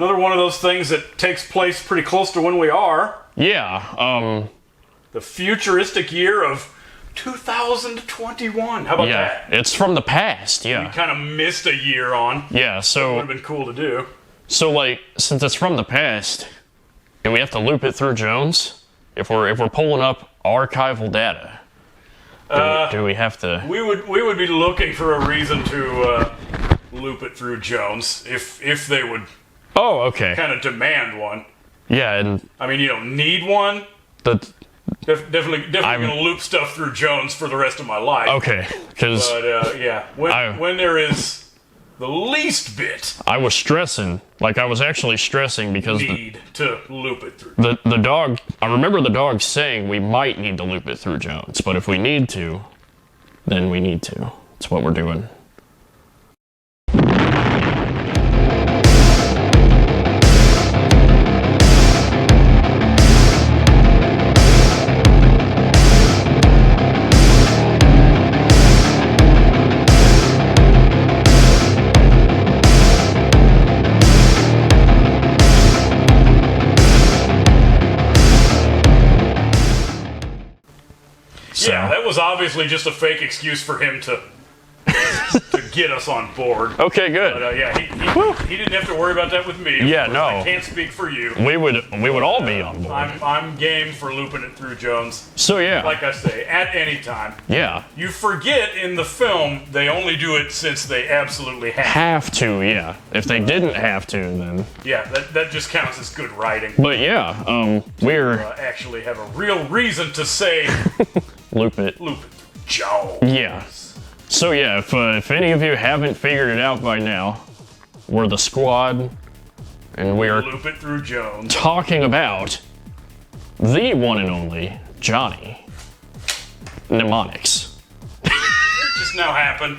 Another one of those things that takes place pretty close to when we are. Yeah. The futuristic year of 2021. How about that? Yeah, it's from the past. Yeah. We kind of missed a year on. Yeah. So. Would have been cool to do. So, like, since it's from the past, and we have to loop it through Jones, if we're pulling up archival data, do we have to? We would be looking for a reason to loop it through Jones if they would. Oh, okay. Kind of demand one. Yeah, and I mean, you don't need one. Definitely gonna loop stuff through Jones for the rest of my life. Okay, because yeah, when there is the least bit, I was stressing. Like I was actually stressing because need to loop it through. The dog. I remember the dog saying we might need to loop it through Jones, but if we need to, then we need to. That's what we're doing. Yeah, that was obviously just a fake excuse for him to get us on board. Okay, good. But yeah, he didn't have to worry about that with me. Yeah, no. I can't speak for you. We would all be on board. I'm game for looping it through Jones. So yeah. Like I say, at any time. Yeah. You forget in the film they only do it since they absolutely have. Have to, yeah. If they didn't have to, then. Yeah, that just counts as good writing. But yeah, we're actually have a real reason to say. Loop it through Jones. Yeah. So yeah, if any of you haven't figured it out by now, we're the squad, and we're loop it through Jones. Talking about the one and only Johnny Mnemonics. It just now happened.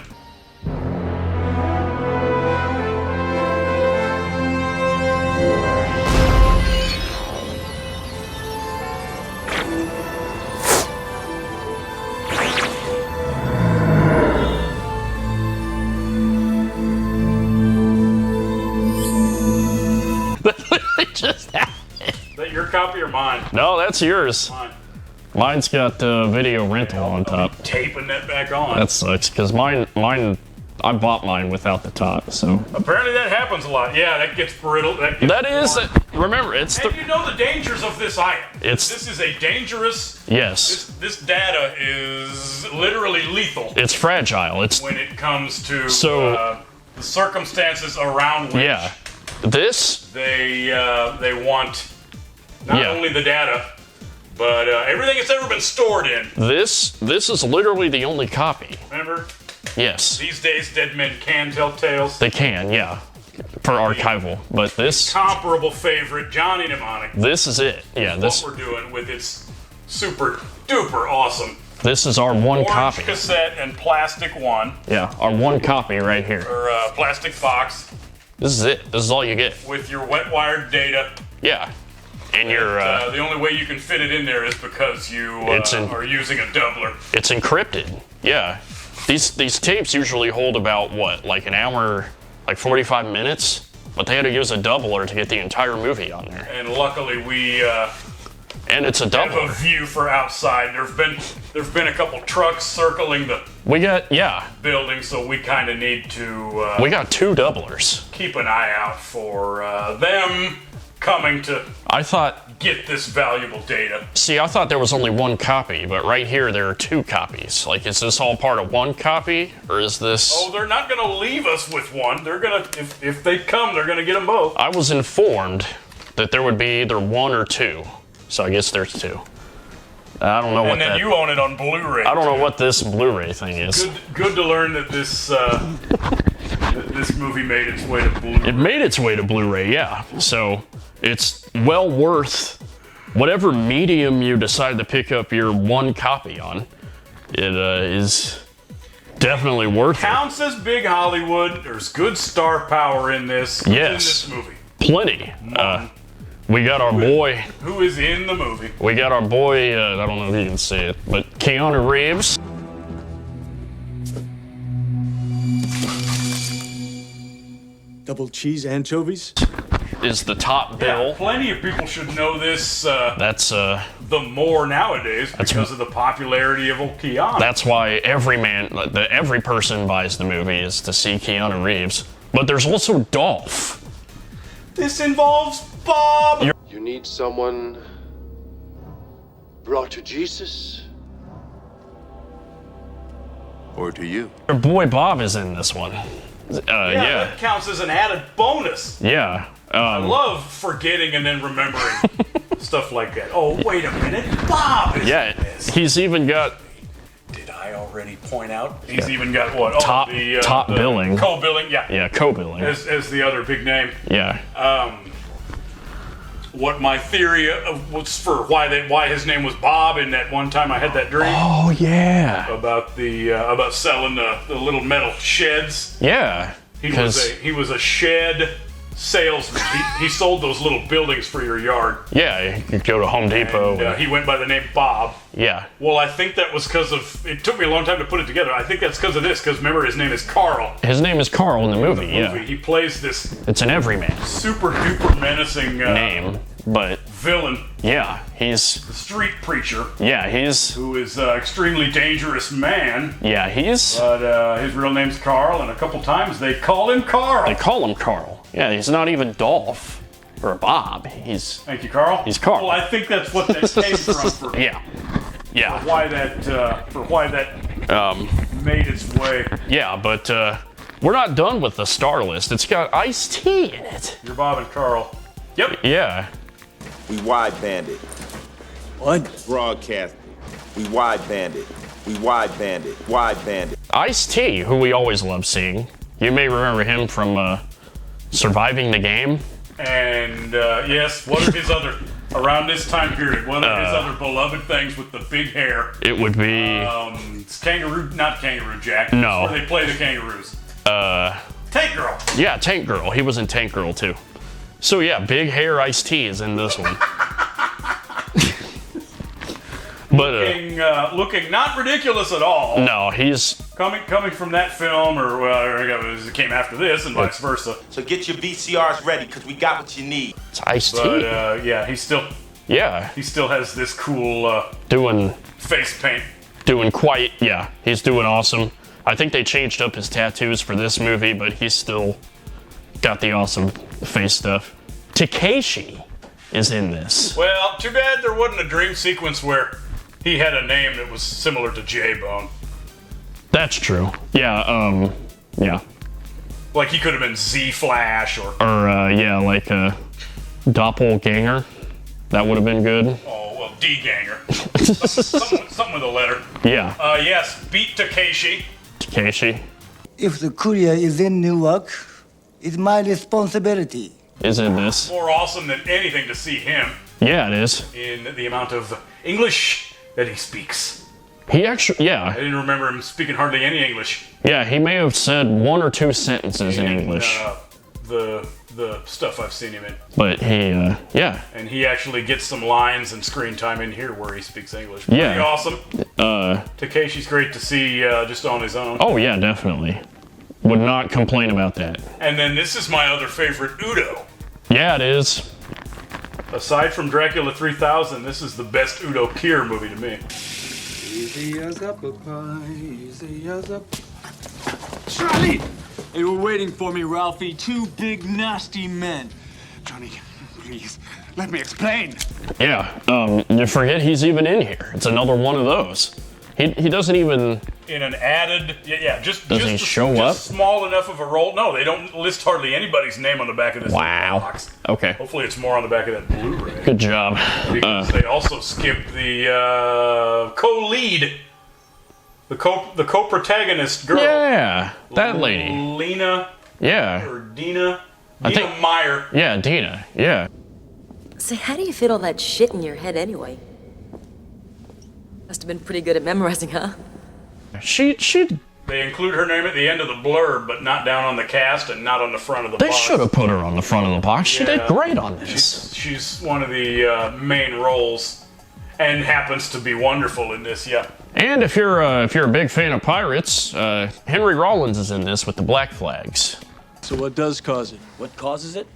Just happened. Is that your copy or mine? No, that's yours. Mine. Mine's got video rental on top. Taping that back on. That sucks, because mine, I bought mine without the top, so. Apparently that happens a lot. Yeah, that gets brittle. Remember, it's and you know the dangers of this item. This is a dangerous. Yes. This data is literally lethal. It's fragile. It's when it comes to the circumstances around which. Yeah. They want not only the data, but everything that's ever been stored in. This is literally the only copy. Remember? Yes. These days, dead men can tell tales. They can, yeah, for archival. But this comparable favorite, Johnny Mnemonic. This is it. Yeah, this what we're doing with its super duper awesome. This is our one copy. Cassette and plastic one. Yeah, our one copy right here. Or plastic box. This is it. This is all you get. With your wet wired data. Yeah. And the only way you can fit it in there is because you are using a doubler. It's encrypted. Yeah. These tapes usually hold about what, like an hour, like 45 minutes? But they had to use a doubler to get the entire movie on there. And luckily we and it's a doubler. Have a view for outside. There've been a couple trucks circling the building, so we kind of need to we got two doublers. Keep an eye out for them coming to get this valuable data. See, I thought there was only one copy, but right here there are two copies. Like, is this all part of one copy, or is this... Oh, they're not going to leave us with one. They're going to, if they come, they're going to get them both. I was informed that there would be either one or two, so I guess there's two. I don't know what that... And then you own it on Blu-ray. I don't know what this Blu-ray thing is. Good to learn that this... this movie made its way to Blu-ray. It made its way to Blu-ray, yeah. So it's well worth whatever medium you decide to pick up your one copy on. It is definitely worth it. Counts as big Hollywood. There's good star power in this. Yes. In this movie. Plenty. We got our boy. Who is in the movie? We got our boy, I don't know if you can see it, but Keanu Reeves. Double cheese anchovies? Is the top bill. Yeah, plenty of people should know this. That's the more nowadays because of the popularity of old Keanu. That's why every person buys the movie is to see Keanu Reeves. But there's also Dolph. This involves Bob. You need someone brought to Jesus? Or to you? Your boy Bob is in this one. Yeah, that counts as an added bonus. Yeah. I love forgetting and then remembering stuff like that. Oh, wait a minute. Bob is in this. He's even got... Did I already point out? He's even got what? Top billing. Co-billing, yeah. Yeah, co-billing. As the other big name. Yeah. What my theory was for why his name was Bob, and that one time I had that dream. Oh, yeah. About selling the little metal sheds. Yeah. He was a shed salesman. He sold those little buildings for your yard. Yeah, you go to Home Depot. And, he went by the name Bob. Yeah. Well, I think that was because of... It took me a long time to put it together. I think that's because of this, because remember, his name is Carl. His name is Carl in the movie, yeah. He plays this... It's an everyman. Super-duper menacing... name, but... Villain. Yeah, he's... The street preacher. Yeah, he's... Who is an extremely dangerous man. Yeah, he's... But his real name's Carl, and a couple times they call him Carl. They call him Carl. Yeah, he's not even Dolph or Bob. Thank you, Carl. He's Carl. Well, I think that's what that came from. For why that made its way. Yeah, but we're not done with the star list. It's got Ice-T in it. You're Bob and Carl. Yep. Yeah. We wide banded. What? Broadcasting. We wide banded. We wide banded. Wide banded. Ice-T, who we always love seeing. You may remember him from Surviving the Game. And yes, what are his other, around this time period, what are his other beloved things with the big hair? It would be... It's not Kangaroo Jack. No. Where they play the kangaroos. Tank Girl. Yeah, Tank Girl. He was in Tank Girl, too. So yeah, big hair Ice-T is in this one. But looking not ridiculous at all. No, he's coming from that film, or it came after this, and vice versa. So get your VCRs ready, because we got what you need. It's Ice-T. But yeah, he still has this cool doing face paint. He's doing awesome. I think they changed up his tattoos for this movie, but he's still got the awesome face stuff. Takeshi is in this. Well, too bad there wasn't a dream sequence where he had a name that was similar to J-Bone. That's true. Yeah, yeah. Like he could have been Z-Flash or like a Doppelganger. That would have been good. Oh, well, D-Ganger. something with a letter. Yeah. Yes, beat Takeshi. Takeshi. If the courier is in Newark, it's my responsibility. Is in this. More awesome than anything to see him. Yeah, it is. In the amount of English that he speaks. He actually, yeah. I didn't remember him speaking hardly any English. Yeah, he may have said one or two sentences in English. The stuff I've seen him in. But he, yeah. And he actually gets some lines and screen time in here where he speaks English. Yeah. Pretty awesome. Takeshi's great to see just on his own. Oh, yeah, definitely. Would not complain about that. And then this is my other favorite, Udo. Yeah, it is. Aside from Dracula 3000, this is the best Udo Kier movie to me. Easy as apple pie, easy as a... Charlie! They were waiting for me, Ralphie. Two big, nasty men. Johnny, please, let me explain. Yeah, you forget he's even in here. It's another one of those. He doesn't even... In an added... Does he show up? Small enough of a role. No, they don't list hardly anybody's name on the back of this box. Okay. Hopefully it's more on the back of that Blu-ray. Good job. Because they also skipped the co-lead. The co-protagonist girl. Yeah, that lady. Lena. Yeah. Or Dina. Dina Meyer. Yeah, Dina. Yeah. So how do you fit all that shit in your head anyway? Must have been pretty good at memorizing, huh? She. They include her name at the end of the blurb, but not down on the cast and not on the front of the box. They should have put her on the front of the box. She did great on this. She's one of the main roles, and happens to be wonderful in this. Yeah. And if you're a big fan of pirates, Henry Rollins is in this with the Black Flags. So what does cause it? What causes it?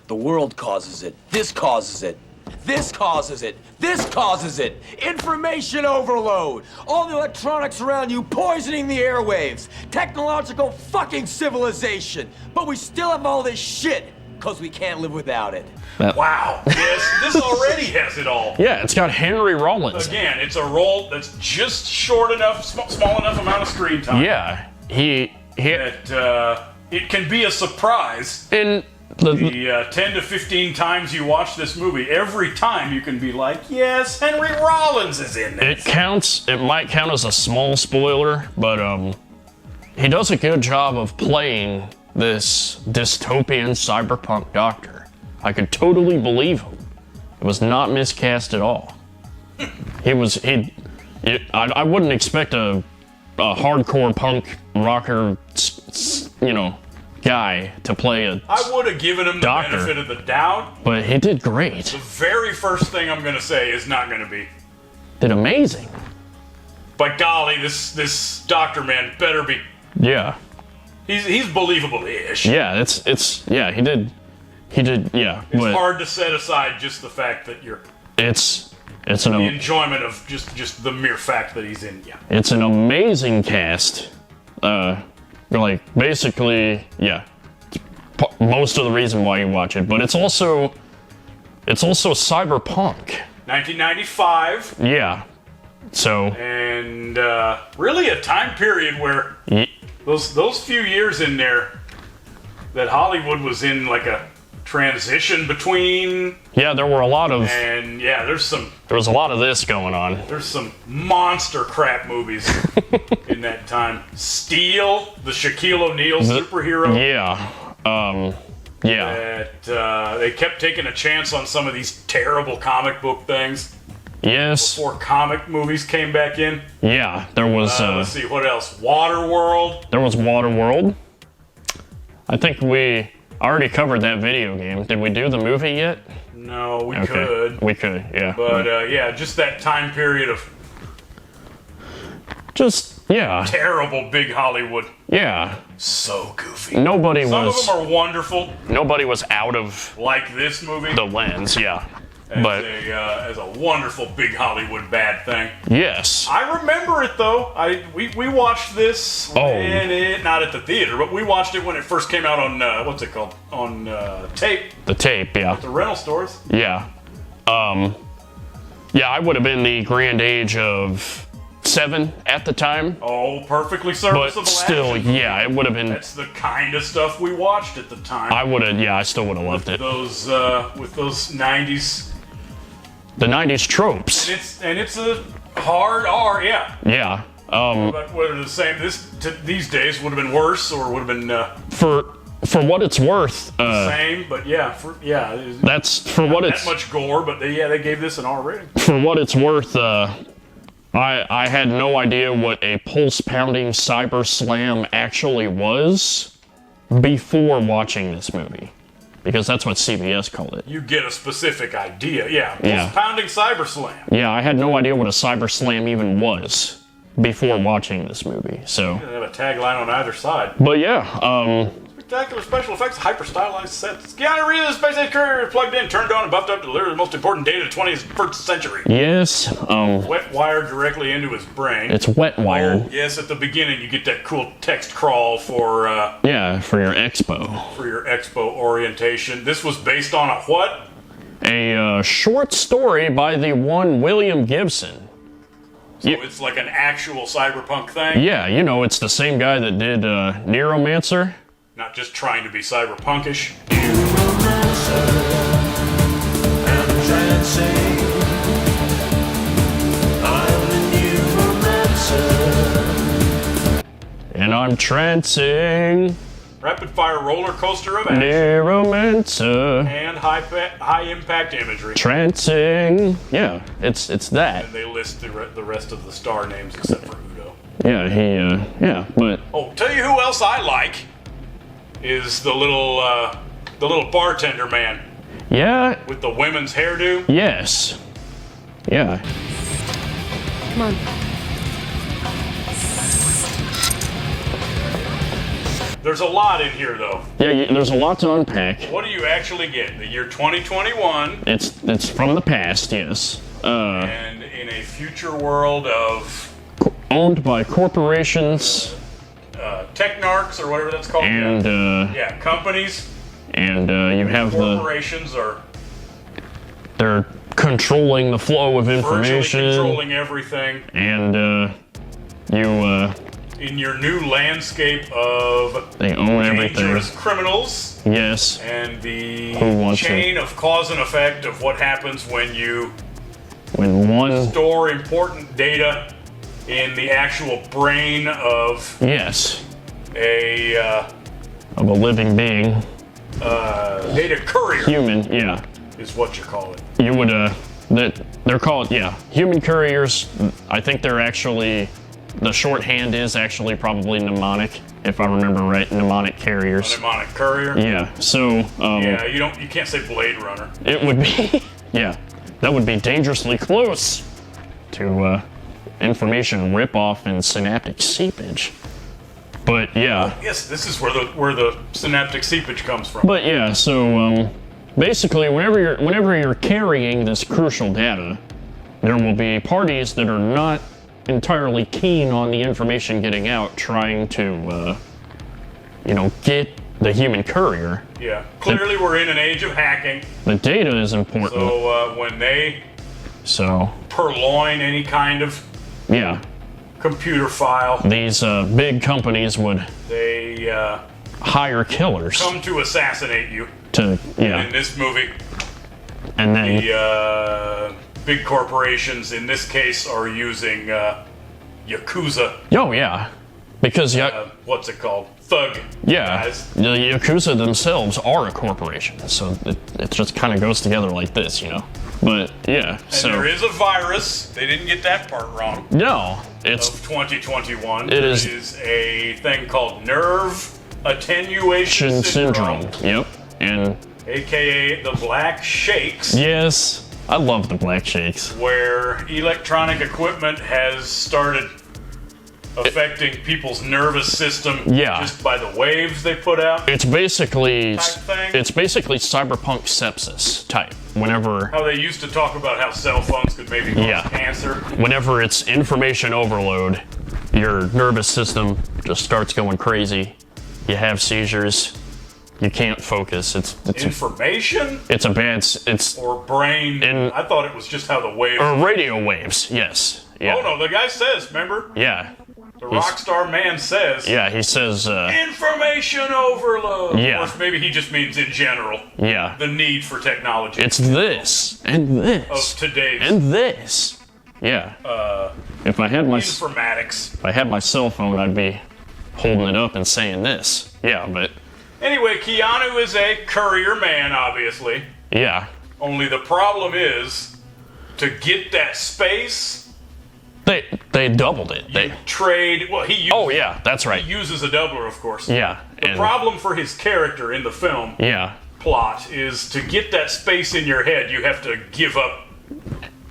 The world causes it. This causes it. This causes it. This causes it. Information overload. All the electronics around you poisoning the airwaves. Technological fucking civilization. But we still have all this shit because we can't live without it. Wow. Yes, this already has it all. Yeah, it's got Henry Rollins. Again, it's a role that's just short enough, small enough amount of screen time. Yeah, he That it can be a surprise. in The 10 to 15 times you watch this movie, every time you can be like, yes, Henry Rollins is in this. it might count as a small spoiler, but he does a good job of playing this dystopian cyberpunk doctor. I could totally believe him. It was not miscast at all. I wouldn't expect a hardcore punk rocker, guy to play a I would have given him doctor. the benefit of the doubt. But he did great. The very first thing I'm going to say is not going to be, Did amazing. by golly, this doctor man better be. Yeah. He's believable-ish. Yeah, he did, yeah. It's but hard to set aside just the fact that you're it's the an enjoyment of just the mere fact that he's in. Yeah. it's an amazing cast. Basically, yeah. Most of the reason why you watch it, but it's also cyberpunk. 1995, Yeah. So and really a time period where those few years in there that Hollywood was in like a transition between, yeah, there were a lot of and yeah, there was a lot of this going on. there's some monster crap movies in that time. Steel, the Shaquille O'Neal superhero. Yeah. Yeah. That they kept taking a chance on some of these terrible comic book things Yes. before comic movies came back in. Yeah. There was Let's see, what else? Waterworld. there was Waterworld. I think we already covered that video game. Did we do the movie yet? No, we Okay. could. We could, yeah. But yeah, just that time period of Just, yeah. terrible big Hollywood. Yeah. So goofy. Nobody Some was of them are wonderful, nobody was out of like this movie, the lens, yeah. as, But as a wonderful big Hollywood bad thing. yes. I remember it though. We watched this not at the theater, but we watched it when it first came out on what's it called, on tape, The tape, yeah. the rental stores. Yeah. Yeah, I would have been the grand age of 7 at the time. Oh, perfectly serviceable. But still, action. yeah, it would have been. That's the kind of stuff we watched at the time. I still would have loved it. Those with those 90s. The 90s tropes. And it's a hard R, yeah. Yeah. But whether the same these days would have been worse or would have been For what it's worth, same, but yeah, that's for what that it's much gore, but they gave this an R rating. for what it's worth. I had no idea what a pulse pounding cyber slam actually was before watching this movie, because that's what CBS called it. You get a specific idea, yeah. Yeah. Pounding cyber slam. Yeah, I had no idea what a cyber slam even was before watching this movie. So, They have a tagline on either side. but yeah, Spectacular special effects, hyper stylized sets. Keanu Reeves' space age career plugged in, turned on, and buffed up to deliver the most important data of the 21st century. yes, Wet wired directly into his brain. it's wet wired. Oh, yes, at the beginning you get that cool text crawl for Yeah, for your expo. your expo orientation. This was based on a what? A short story by the one William Gibson. So it's like an actual cyberpunk thing, Yeah, it's the same guy that did Neuromancer. not just trying to be cyberpunkish. And I'm trancing. Rapid fire roller coaster of action Neuromancer. and high impact imagery. Trancing. Yeah, it's that. And they list the rest of the star names except for Udo. Yeah, but Oh, tell you who else I like is the little bartender man yeah, with the women's hairdo. yes. Yeah. Come on. there's a lot in here, though. Yeah, there's a lot to unpack. What do you actually get? The year 2021. It's from the past, yes. And in a future world of owned by corporations. Technarchs or whatever that's called. And yeah, companies. And you have corporations are. They're controlling the flow of information. Virtually controlling everything. And you. In your new landscape of they own dangerous everything. Criminals. Yes. And the chain of cause and effect of what happens when one store important data in the actual brain of yes of a living being. Data courier. Human, yeah. Is what you call it. You would they're called human couriers. I think they're actually. The shorthand is actually probably mnemonic, if I remember right. Mnemonic carriers. A mnemonic courier. Yeah. So. Yeah, you can't say Blade Runner. It would be. Yeah, that would be dangerously close to information ripoff and synaptic seepage. But yeah. Yes, this is where the synaptic seepage comes from. But yeah, so basically, whenever you're carrying this crucial data, there will be parties that are not entirely keen on the information getting out, trying to, get the human courier. Yeah, clearly we're in an age of hacking. The data is important. So when they purloin any kind of computer file, these big companies would hire killers come to assassinate you. In this movie, and then the big corporations, in this case, are using Yakuza. Oh, yeah. Because, what's it called? Thug. Yeah. Guys. The Yakuza themselves are a corporation, so it just kind of goes together like this, But, yeah, and there is a virus. They didn't get that part wrong. No, it's... Of 2021. There is a thing called nerve attenuation syndrome. Yep, and... AKA the Black Shakes. Yes, I love the Black Shakes. Where electronic equipment has started affecting people's nervous system just by the waves they put out. It's basically cyberpunk sepsis type. Whenever how they used to talk about how cell phones could maybe cause cancer. Whenever it's information overload, your nervous system just starts going crazy. You have seizures. You can't focus. It's information. It's a bad. Or brain. I thought it was just how the waves. Or radio waves. Yes. Yeah. Oh no, the guy says. Remember? Yeah. The rockstar man says. Yeah, he says. Information overload. Yeah. Or maybe he just means in general. Yeah. The need for technology. It's this and this. Of today's. And this. Yeah. If I had my informatics. If I had my cell phone, I'd be holding it up and saying this. Yeah, but. Anyway, Keanu is a courier man, obviously. Yeah. Only the problem is, to get that space... They doubled it. They trade... Well, he uses... Oh, yeah, that's right. He uses a doubler, of course. Yeah. The problem for his character in the film plot is to get that space in your head, you have to give up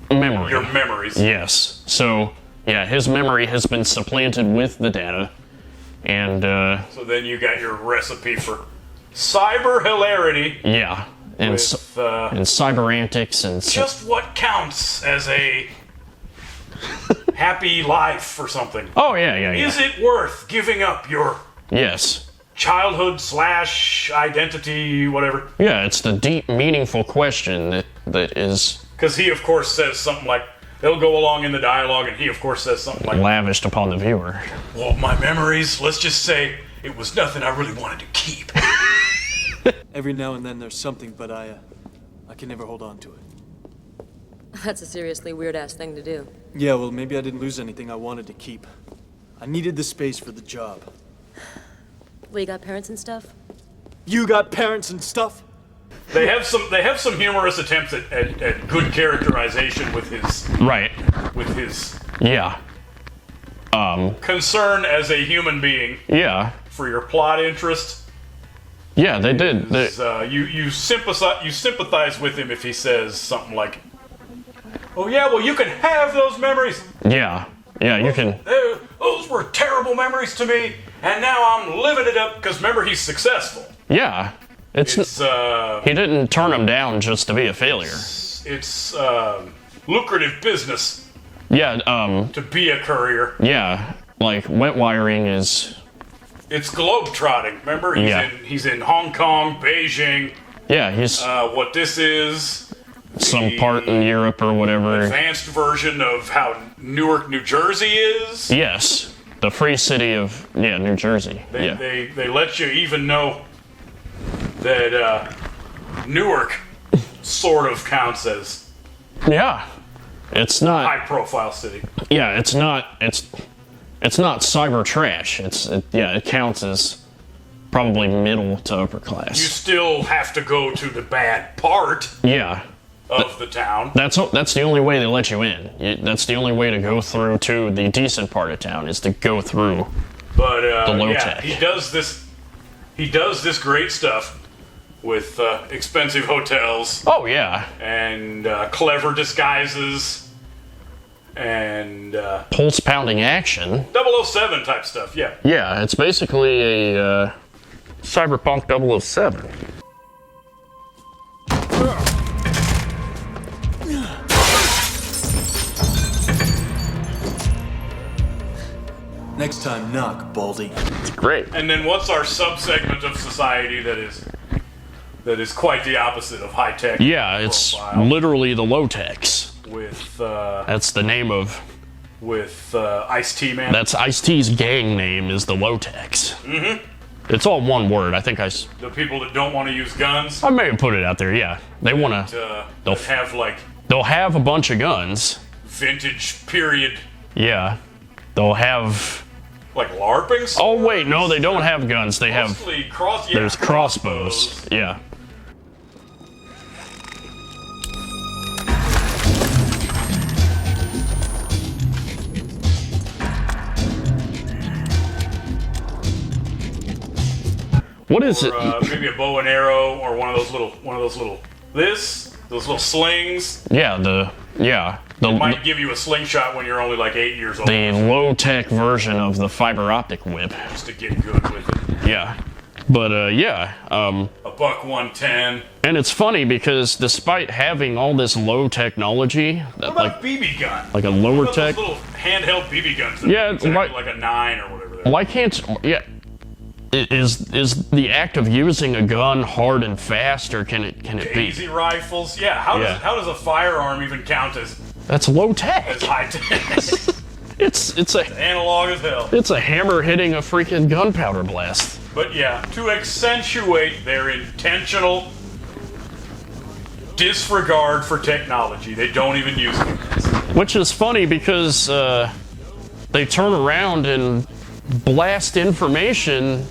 your memories. Yes. So, yeah, his memory has been supplanted with the data. And so then you got your recipe for cyber hilarity. Yeah, and cyber antics and just what counts as a happy life or something. Oh yeah. Is it worth giving up your childhood / identity, whatever? Yeah, it's the deep, meaningful question that is. Because he, of course, says something like. They'll go along in the dialogue, and he, of course, says something like... Lavished upon the viewer. Well, my memories, let's just say, it was nothing I really wanted to keep. Every now and then there's something, but I can never hold on to it. That's a seriously weird-ass thing to do. Yeah, well, maybe I didn't lose anything I wanted to keep. I needed the space for the job. Well, you got parents and stuff? You got parents and stuff? They have some humorous attempts at good characterization with his with his concern as a human being. Yeah. For your plot interest. Yeah, they did. You sympathize with him if he says something like, "Oh yeah, well you can have those memories." Yeah, you can. Those were terrible memories to me, and now I'm living it up because remember he's successful. Yeah. It's he didn't turn him down just to be a failure. It's lucrative business Yeah, to be a courier. yeah, like wet wiring is, It's globe-trotting. Remember, Yeah. he's in Hong Kong, Beijing. yeah, he's What this is, some part in Europe or whatever. advanced version of how Newark, New Jersey is. Yes, the free city of, New Jersey. They, Yeah. they let you even know that Newark sort of counts as Yeah. It's not, high-profile city. yeah, it's not cyber trash. It counts as probably middle to upper You class. still have to go to the bad part Yeah. of the town. That's the only way they let you in. That's the only way to go through to the decent part of town is to go through. But low yeah, tech. he does this great stuff with expensive hotels Oh yeah, and clever disguises and pulse pounding action. 007 type stuff. Yeah. Yeah, it's basically a cyberpunk 007. Next time, knock, Baldy. It's great. And then what's our subsegment of society that is quite the opposite of high tech? Yeah, it's profile literally the low techs. with That's the name of. Ice-T Man. That's Ice-T's gang name is the low techs. Mm-hmm. It's all one word. I think The people that don't want to use guns. I may have put it out there. Yeah, they want to. That have like They'll have a bunch of guns. vintage period, Yeah, they'll have. like LARPing. Oh wait, no, they don't have guns. They have. Mostly There's crossbows. Yeah. What is it? Maybe a bow and arrow, or one of those little slings. Yeah, the Might give you a slingshot when you're only like 8 years old, the low tech version of the fiber optic whip. just to get good with it. Yeah, but A buck 110. and it's funny because despite having all this low technology, What about BB gun? like a lower What about tech, those little handheld BB guns. That Yeah, exactly like- like a 9 or whatever. They are. why can't is the act of using a gun hard and fast, or can it be? Easy rifles. Yeah. How does a firearm even count as That's low tech. high tech? It's a Analog as hell. it's a hammer hitting a freaking gunpowder blast. But yeah, to accentuate their intentional disregard for technology, they don't even use it. Which is funny because they turn around and blast information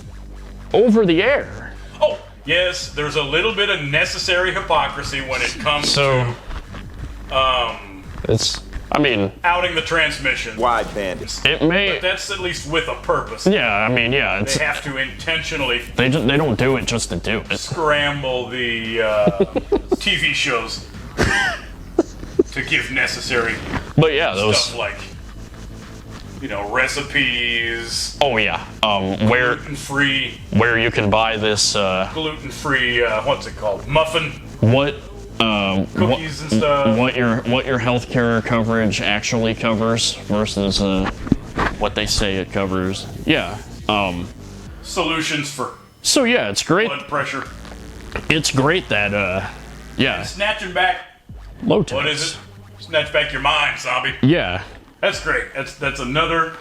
over the air. Oh, yes, there's a little bit of necessary hypocrisy when it comes So it's, I mean, outing the transmission. Wideband. it may. But that's at least with a purpose. Yeah, I mean, yeah. It's They have to intentionally they don't do it just to do it. scramble the TV shows to give necessary But yeah, those. stuff like, recipes, Oh yeah. Where you can buy this gluten-free, what's it called? Muffin what cookies and stuff. what your healthcare coverage actually covers versus what they say it covers. Yeah. Solutions for So yeah, it's great. blood pressure. It's great that Snatching back, low tech. what is it? Snatch back your mind, zombie. Yeah. That's great. That's another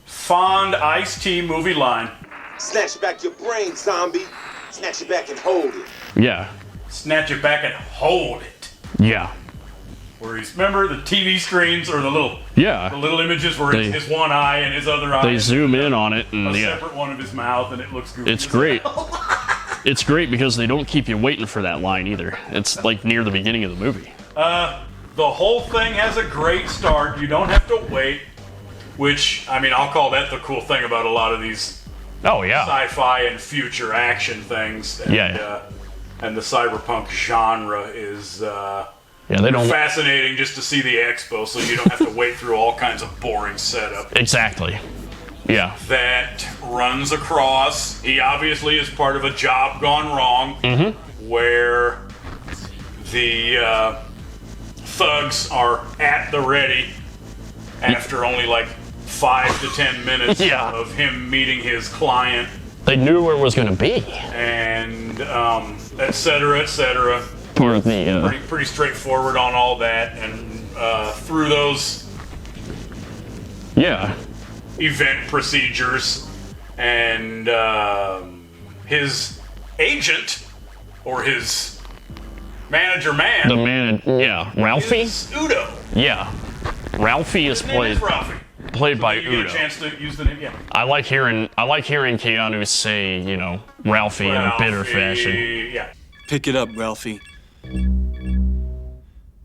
fond Ice-T movie line. Snatch back your brain, zombie. Snatch it back and hold it. Yeah. Snatch it back and hold it. Yeah. Where remember the TV screens or the little Yeah. images where it's They- his one eye and his other eye. They zoom in on it and a yeah. separate one of his mouth, and it looks goofy. It's great. It's great because they don't keep you waiting for that line either. It's like near the beginning of the movie. The whole thing has a great start. You don't have to wait. Which, I mean, I'll call that the cool thing about a lot of these Oh yeah. sci-fi and future action things. And, Yeah. And the cyberpunk genre is Yeah, they don't fascinating just to see the expo, so you don't have to wait through all kinds of boring setup. exactly. Yeah. that runs across. He obviously is part of a job gone wrong, where the thugs are at the ready after only like 5 to 10 minutes Yeah. of him meeting his client, They knew where it was going to be. and et cetera, et cetera. For the Pretty straightforward on all that, and through those yeah. event procedures, and his agent or his manager man, The man, yeah, Ralphie. is Udo. Yeah, Ralphie is His name is played Ralphie. by You get a Udo. chance to use the name, yeah. I like hearing Keanu say, you know, Ralphie in a bitter Ralphie, fashion. Yeah. Pick it up, Ralphie.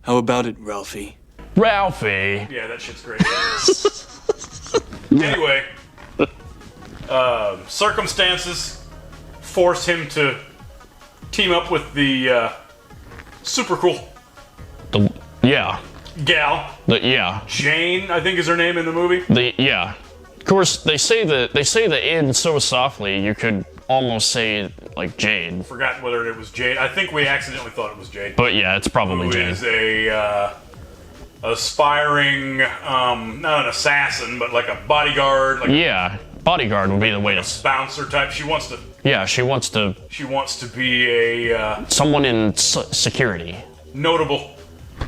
How about it, Ralphie? Ralphie. Yeah, that shit's great. Anyway, circumstances force him to team up with the super cool Yeah. gal, Yeah. Jane, I think is her name in the movie. Yeah. Of course, they say the end so softly you could almost say like Jade. Forgot whether it was Jade. I think we accidentally thought it was Jade. But yeah, it's probably Who Jade. is a aspiring, not an assassin, but like a bodyguard, like Yeah. Bodyguard would be the way to. a bouncer type. She wants to be a Someone in security. notable,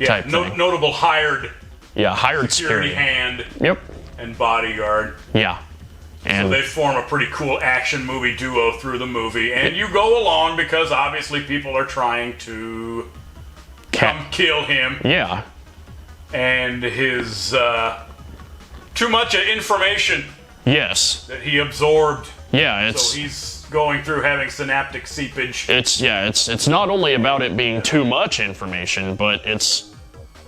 Type thing. notable hired Yeah, hired security security. hand Yep. and bodyguard. Yeah. So And they form a pretty cool action movie duo through the movie, and you go along because obviously people are trying to come kill him, yeah. and his too much information Yes. that he absorbed. Yeah, So he's going through having synaptic seepage. it's not only about it being too much information, but it's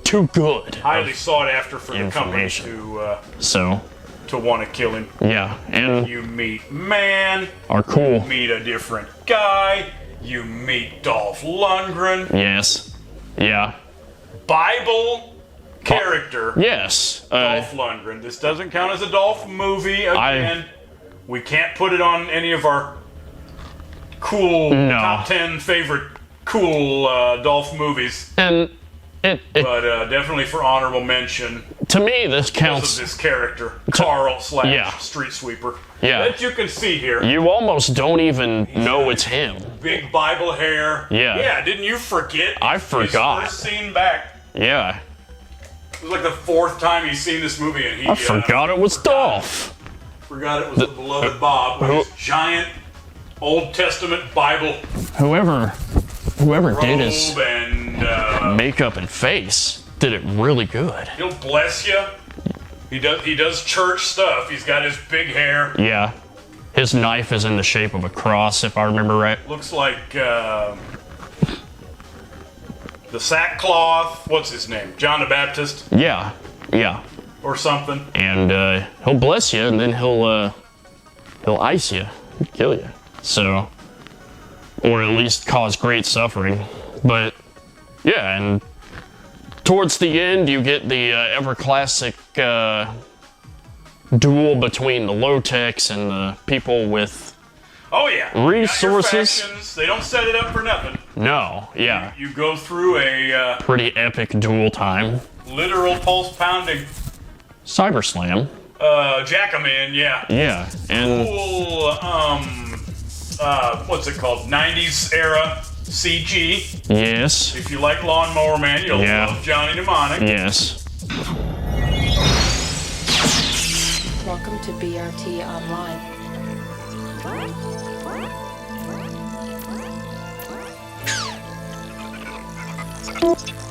too good. Highly sought after for the company information. So to want to kill him. yeah, and You meet Man, are cool. meet a different guy, you meet Dolph Lundgren, Yes. Yeah. Bible character. Yes. Dolph Lundgren. This doesn't count as a Dolph movie. Again, we can't put it on any of our cool top 10 favorite cool Dolph movies. And but definitely for honorable mention. To me, this Because counts. of this character, Carl / Yeah. Street Sweeper. Yeah. That you can see here. You almost don't even know it's him. Big Bible hair. Yeah. Yeah, didn't you forget? I forgot. His first scene back. Yeah. It was like the 4th time he's seen this movie, and he I forgot it was Dolph. Forgot it was the beloved Bob with his giant Old Testament Bible Whoever did his robe, and makeup and face did it really good. he'll bless you. He does church stuff. He's got his big hair. Yeah. His knife is in the shape of a cross, if I remember right. Looks like the sackcloth. What's his name? John the Baptist Yeah. Yeah. or something. And he'll bless you, and then he'll ice you, kill you. So, or at least cause great suffering. But yeah, and towards the end, you get the ever classic duel between the low-techs and the people with Oh yeah. Resources. Got your factions. They don't set it up for nothing. no, yeah, You go through a pretty epic duel time. literal pulse pounding Cyber Slam. jack-a-man, yeah. Yeah, and Cool, what's it called? 90s era CG. yes, If you like Lawnmower Man, you'll Yeah. love Johnny Mnemonic. yes. Welcome to BRT Online.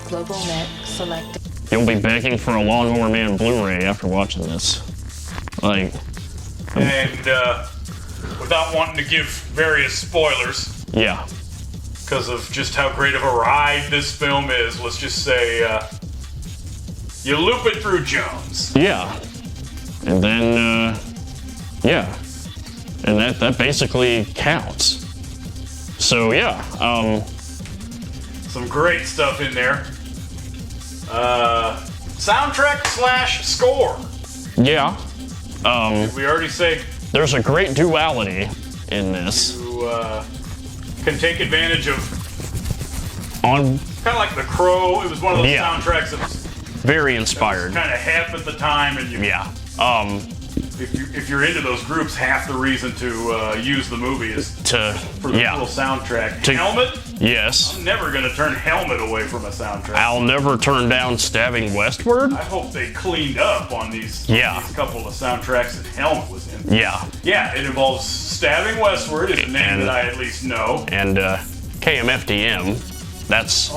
Global net selected. You'll be begging for a Lawnmower Man Blu-ray after watching this. Like, And without wanting to give various spoilers, yeah, because of just how great of a ride this film is, let's just say you loop it through Jones. yeah, and then yeah, and that basically counts. So yeah, Some great stuff in there. Soundtrack / score. yeah, Did we already say There's a great duality in this. you can take advantage of On kind of like The Crow? It was one of those Yeah. soundtracks that was very inspired. kind of hip at the time, and you, Yeah. if you're into those groups, half the reason to use the movie is for the little soundtrack. Helmet? Yes. I'm never gonna turn Helmet away from a soundtrack. I'll never turn down Stabbing Westward. I hope they cleaned up on these couple of soundtracks that Helmet was in. Yeah. Yeah, it involves Stabbing Westward, is a name that I at least know. And KMFDM. That's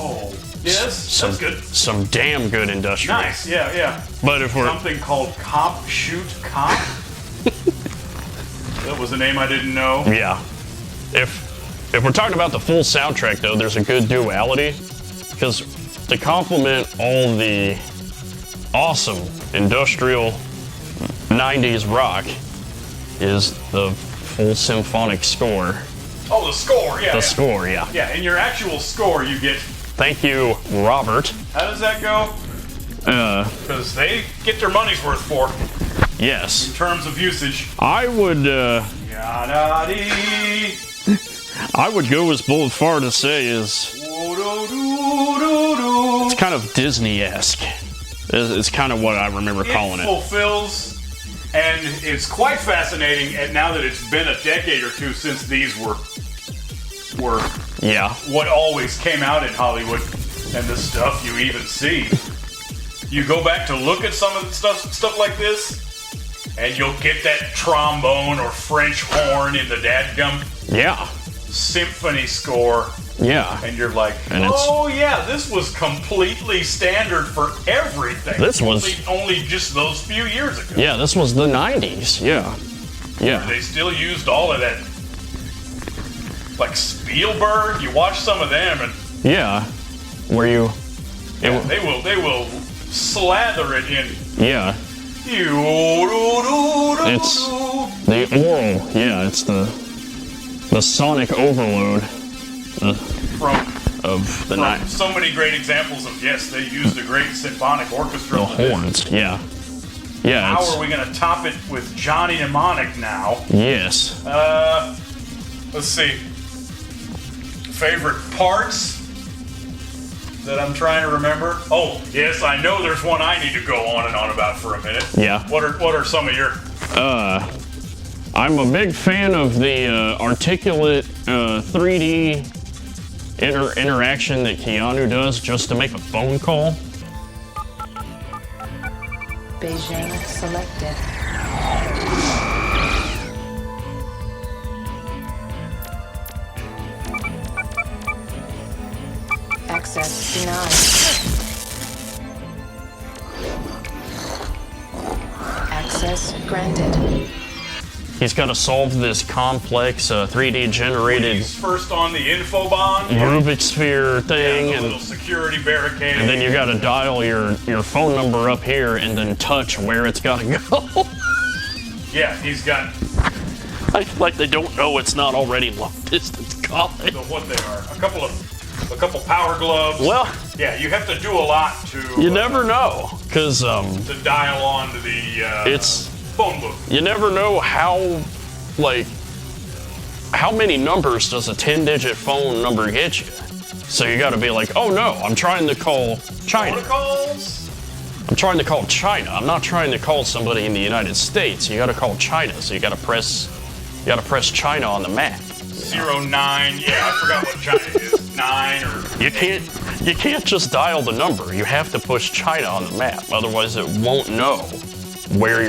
yes, that's good. Some damn good industrial. Nice, yeah. But if we're something called Cop Shoot Cop. That was a name I didn't know. Yeah. If we're talking about the full soundtrack, though, there's a good duality. Because to complement all the awesome industrial 90s rock is the full symphonic score. Oh, the score, yeah. The score, yeah. Yeah, in your actual score, you get. Thank you, Robert. How does that go? Because they get their money's worth for. Yes. In terms of usage. I would go as far to say is it's kind of Disney-esque. It's kind of what I remember calling it. It fulfills, and it's quite fascinating. And now that it's been a decade or two since these were what always came out in Hollywood, and the stuff you even see. You go back to look at some of the stuff like this, and you'll get that trombone or French horn in the dadgum symphony score. Yeah. And you're like, and this was completely standard for everything. This was only just those few years ago. Yeah, this was the 90s. Yeah. Yeah. They still used all of that. Like Spielberg, you watch some of them and where you they will slather it in. Yeah. It's the oral. Yeah, it's the sonic overload of the night. So many great examples of they used a great symphonic orchestra. The horns. Yeah. Yeah. How are we gonna top it with Johnny Mnemonic now? Yes. Let's see. Favorite parts that I'm trying to remember. Oh, yes, I know there's one I need to go on and on about for a minute. Yeah. What are some of your? I'm a big fan of the articulate 3D interaction that Keanu does just to make a phone call. Beijing selected. Access denied. Access granted. He's got to solve this complex 3D generated He's first on the infobond Rubik's sphere thing, and a little security barricade. And then you got to dial your phone number up here and then touch where it's got to go. Yeah, he's got. Like they don't know it's not already long distance calling. What they are? A couple power gloves. Well, yeah, you have to do a lot to. You never know, cause to dial on to the it's phone book. You never know how many numbers does a 10-digit phone number get you. So you got to be like, oh no, I'm trying to call China. Protocols? I'm trying to call China. I'm not trying to call somebody in the United States. You got to call China. So you got to press China on the map. 09. Yeah, I forgot what China is. 9 or. You can't just dial the number. You have to push China on the map. Otherwise, it won't know where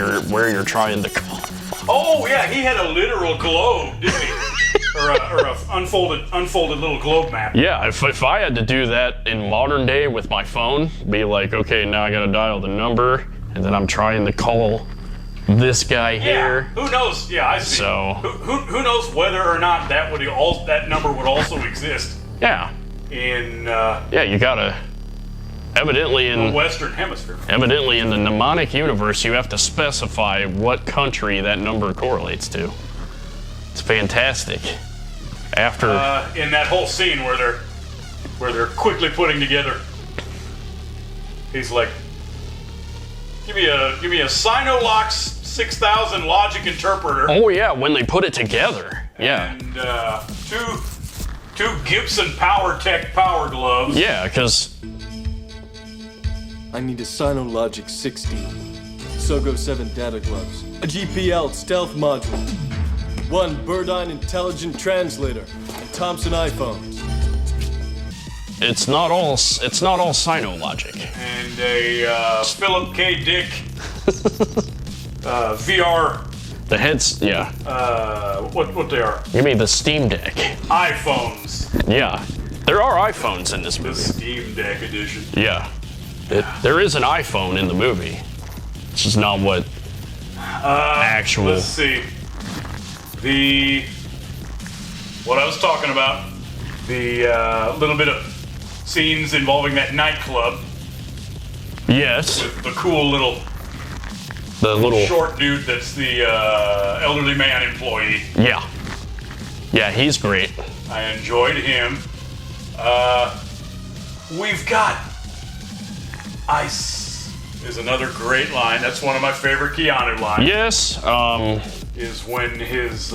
you're trying to call. Oh yeah, he had a literal globe, didn't he? or a unfolded little globe map. Yeah, if I had to do that in modern day with my phone, be like, okay, now I got to dial the number, and then I'm trying to call this guy here. Who knows? Yeah, I see. So who knows whether or not that number would also exist? Yeah. In you gotta. Evidently in the Western Hemisphere. Evidently in the mnemonic universe, you have to specify what country that number correlates to. It's fantastic. After in that whole scene where they're quickly putting together, he's like, Give me a Sinolox 6000 logic interpreter. Oh yeah, when they put it together. Yeah. And two Gibson PowerTech power gloves. Yeah, because I need a Sinologic 60, Sogo 7 data gloves, a GPL stealth module, one Birdine intelligent translator, and Thompson iPhones. it's not all Sinologic. And a Philip K. Dick VR. The heads, yeah. What they are? You mean the Steam Deck? iPhones. Yeah. There are iPhones in this The movie. Steam Deck edition. Yeah. There is an iPhone in the movie. It's just not what actual. Let's see. What I was talking about. The little bit of scenes involving that nightclub. Yes. The cool little short dude that's the elderly man employee. Yeah. Yeah, he's great. I enjoyed him. We've got ice is another great line. That's one of my favorite Keanu lines. Yes. Is when his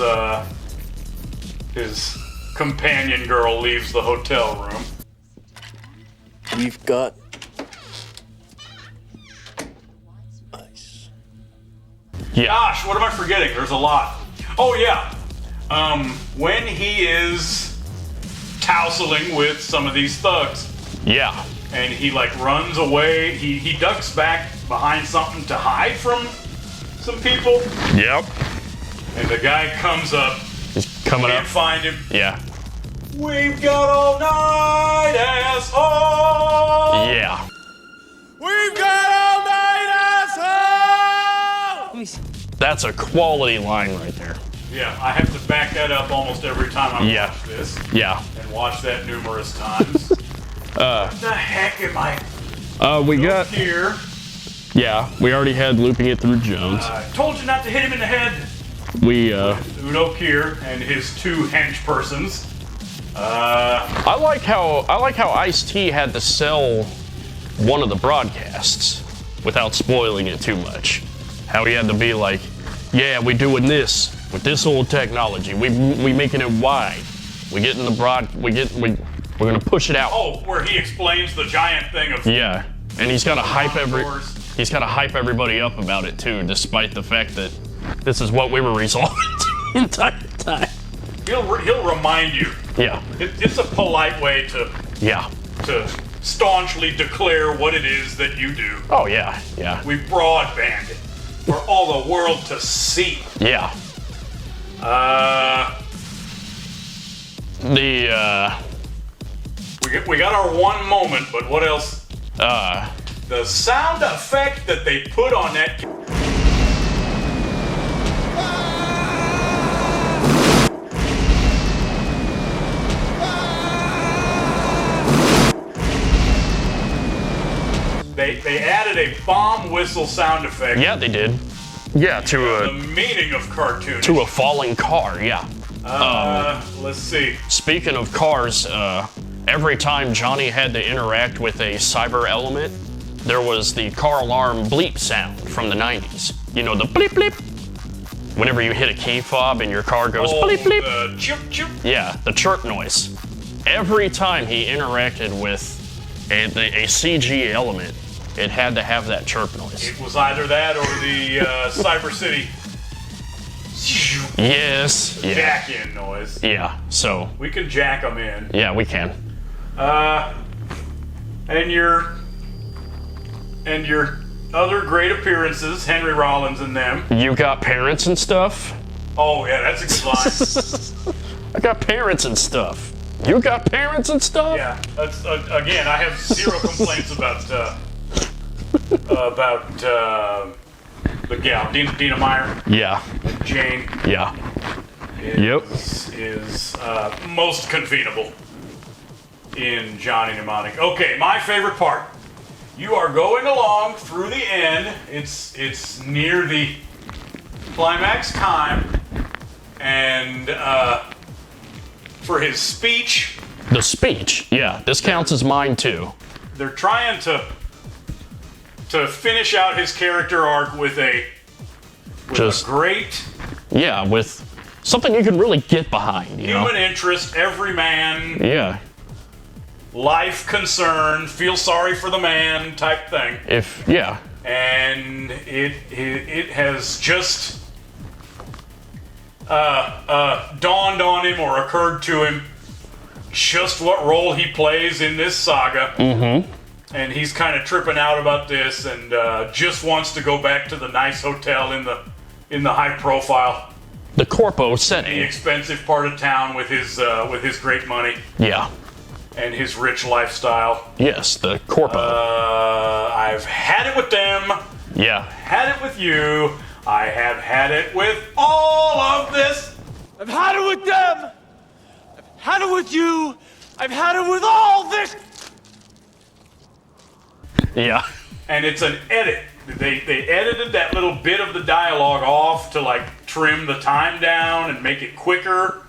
companion girl leaves the hotel room. We've got ice. Yeah. Gosh, what am I forgetting? There's a lot. Oh yeah. When he is tousling with some of these thugs. Yeah. And he like runs away. He ducks back behind something to hide from some people. Yep. And the guy comes up. He's coming Can't up. find him. Yeah. We've got all night, asshole. Yeah. We've got all night, asshole. That's a quality line right there. Yeah, I have to back that up almost every time I Yeah. watch this. Yeah. And watch that numerous times. What the heck am I We got. here? Yeah, we already had looping it through Jones. I told you not to hit him in the head. We Udo Kier and his two hench persons. I like how Ice-T had to sell one of the broadcasts without spoiling it too much. How he had to be like, yeah, we doing this with this old technology. We making it wide. We getting the we're gonna push it out. Oh, where he explains the giant thing of Yeah, and he's gotta hype doors. everybody up about it too, despite the fact that this is what we were resolving the entire time. He'll remind you. Yeah. It's a polite way to staunchly declare what it is that you do. Oh yeah, yeah. We broadband it for all the world to see. Yeah. We got our one moment, but what else? The sound effect that they put on that. They added a bomb whistle sound effect. Yeah, they did. Yeah, The meaning of cartoon. to a falling car, yeah. Let's see. Speaking of cars, every time Johnny had to interact with a cyber element, there was the car alarm bleep sound from the 90s. You know, the bleep bleep. Whenever you hit a key fob and your car goes bleep bleep. The chirp chirp. Yeah, the chirp noise. Every time he interacted with a CG element, it had to have that chirp noise. It was either that or the Cyber City Yes. Yeah. jack-in noise. Yeah, so, We can jack them in. yeah, we can. And your other great appearances, Henry Rollins and them. You got parents and stuff? Oh yeah, that's a good line. I got parents and stuff. You got parents and stuff? Yeah, that's again. I have zero complaints about the gal, Dina Meyer, Yeah. Jane. Yeah. Yep. Is most convenable in Johnny Mnemonic. Okay, my favorite part. You are going along through the end. It's near the climax time, and for his speech, The speech. Yeah, this counts as mine too. they're trying to to finish out his character arc with a great yeah, with something you can really get behind. You human know? interest, every man, Yeah. life concern, feel sorry for the man type thing. And it has just dawned on him or occurred to him just what role he plays in this saga. Mm-hmm. And he's kind of tripping out about this and just wants to go back to the nice hotel in the high profile, the corpo setting, the expensive part of town with his great money. Yeah. And his rich lifestyle. Yes, the corpo. I've had it with them. Yeah. Had it with you. I have had it with all of this. I've had it with them. I've had it with you. I've had it with all this. Yeah. And it's an edit. They edited that little bit of the dialogue off to like trim the time down and make it quicker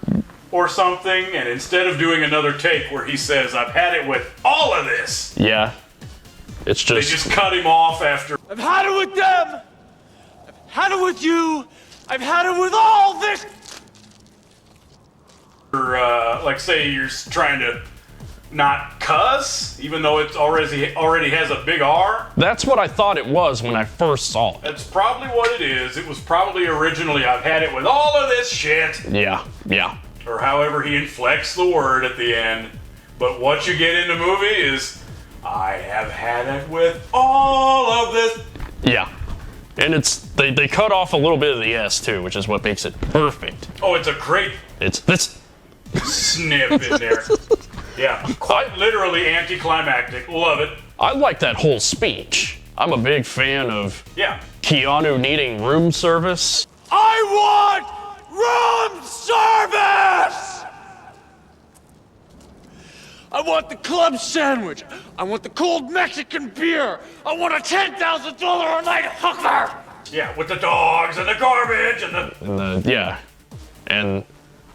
or something. And instead of doing another take where he says, I've had it with all of this. Yeah. It's just... They just cut him off after. I've had it with them. I've had it with you. I've had it with all this. Like say you're trying to not cuss, even though it's already has a big R. That's what I thought it was when I first saw it. That's probably what it is. It was probably originally, I've had it with all of this shit. Yeah, yeah. Or however he inflects the word at the end. But what you get in the movie is, I have had it with all of this. Yeah. And it's they cut off a little bit of the S too, which is what makes it perfect. Oh, it's a great It's this snip in there. Yeah, quite literally anticlimactic. Love it. I like that whole speech. I'm a big fan of Keanu needing room service. I want room service! I want the club sandwich. I want the cold Mexican beer. I want a $10,000 a night hooker! Yeah, with the dogs and the garbage and the... Yeah. And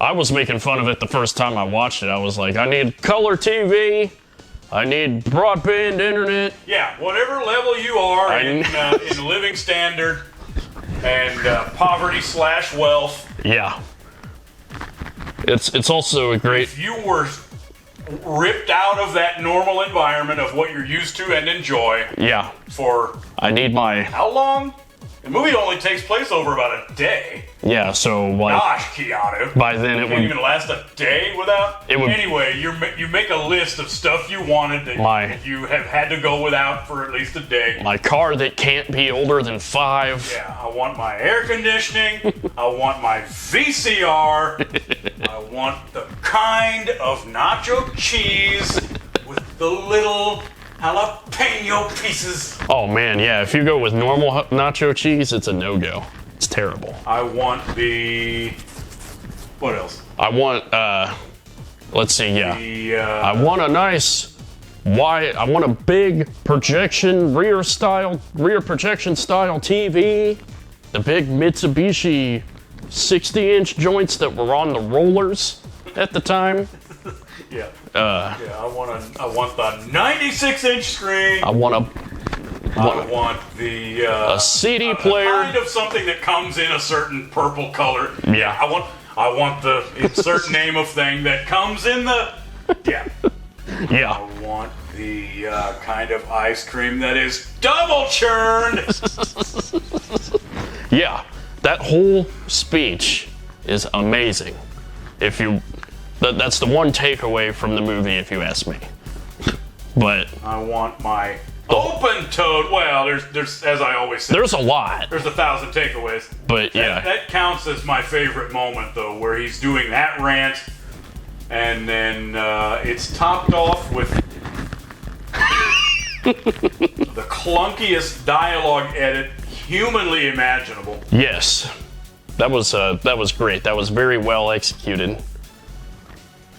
I was making fun of it the first time I watched it. I was like, I need color TV. I need broadband internet. Yeah, whatever level you are in living standard and poverty/wealth. Yeah. It's also a great... If you were ripped out of that normal environment of what you're used to and enjoy. Yeah. For... I need my... How long? The movie only takes place over about a day. Yeah, so like... Gosh, Keanu. By then it can't would... even last a day without... It would... Anyway, you make a list of stuff you wanted that you have had to go without for at least a day. My car that can't be older than 5. Yeah, I want my air conditioning. I want my VCR. I want the kind of nacho cheese with the little jalapeno pieces. Oh man, yeah, if you go with normal nacho cheese, it's a no-go. It's terrible. I want the... What else? I want, let's see, yeah. I want a nice I want a big projection, rear projection style TV. The big Mitsubishi 60-inch joints that were on the rollers at the time. Yeah. I want the 96-inch screen. I want the a CD player. Kind of something that comes in a certain purple color. Yeah. I want the insert name of thing that comes in the Yeah. I want the kind of ice cream that is double churned. Yeah. That whole speech is amazing. That's the one takeaway from the movie, if you ask me. But I want my open-toed. Well, there's as I always say. There's a lot. There's 1,000 takeaways. But yeah, that counts as my favorite moment, though, where he's doing that rant, and then it's topped off with the clunkiest dialogue edit humanly imaginable. Yes, that was great. That was very well executed.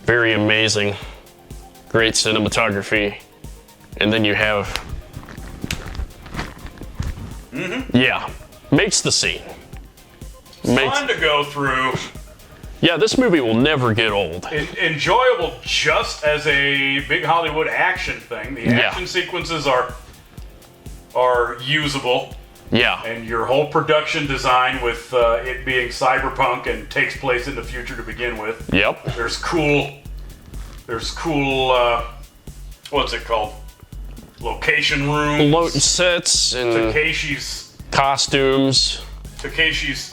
Very amazing. Great cinematography. And then you have... Yeah. Makes the scene. Fun to go through. Yeah, this movie will never get old. Enjoyable just as a big Hollywood action thing. The action sequences are are usable. Yeah. And your whole production design with it being cyberpunk and takes place in the future to begin with. Yep. There's cool, what's it called? Location rooms. Sets and Takeshi's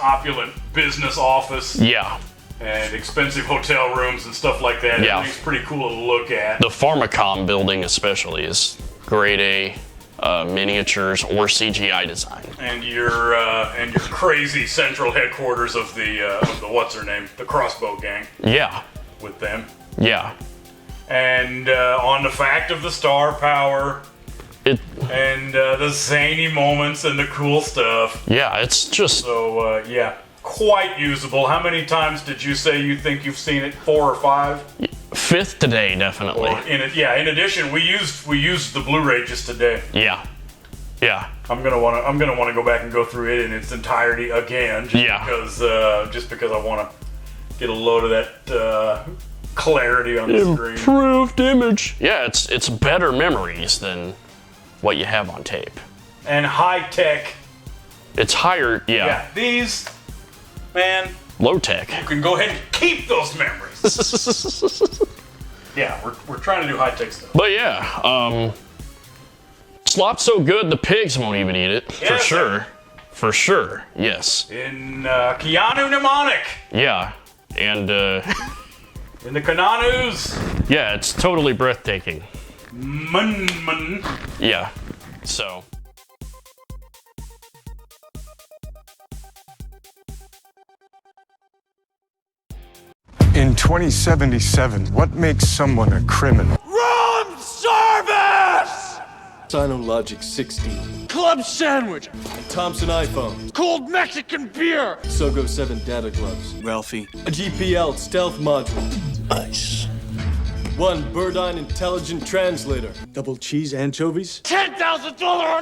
opulent business office. Yeah. And expensive hotel rooms and stuff like that. Yeah. Everything's pretty cool to look at. The Pharmacom building especially is grade A. Miniatures or CGI design, and your crazy central headquarters of the what's her name, the Crossbow Gang. Yeah, with them. Yeah, and on the fact of the star power, and the zany moments and the cool stuff. Yeah, it's just so yeah, quite usable. How many times did you say you think you've seen it? 4 or 5? 5th today, definitely. In addition, we used the Blu-ray just today. Yeah. I'm gonna wanna go back and go through it in its entirety again. Just because I wanna get a load of that clarity on the screen. Improved image. Yeah, it's better memories than what you have on tape. And high tech. It's higher. Yeah. These, man. Low tech. You can go ahead and keep those memories. Yeah, we're trying to do high tech stuff. But yeah, slop's so good the pigs won't even eat it. Yes, for sure. For sure. Yes. In Keanu Mnemonic. Yeah. And in the Kananus. Yeah, it's totally breathtaking. Mun. Yeah. So. In 2077, what makes someone a criminal? Room service! Sinologic 16. Club sandwich! Thompson iPhone. Cold Mexican beer! Sogo 7 data gloves. Ralphie. A GPL stealth module. Ice. 1 Birdine intelligent translator. Double cheese anchovies. $10,000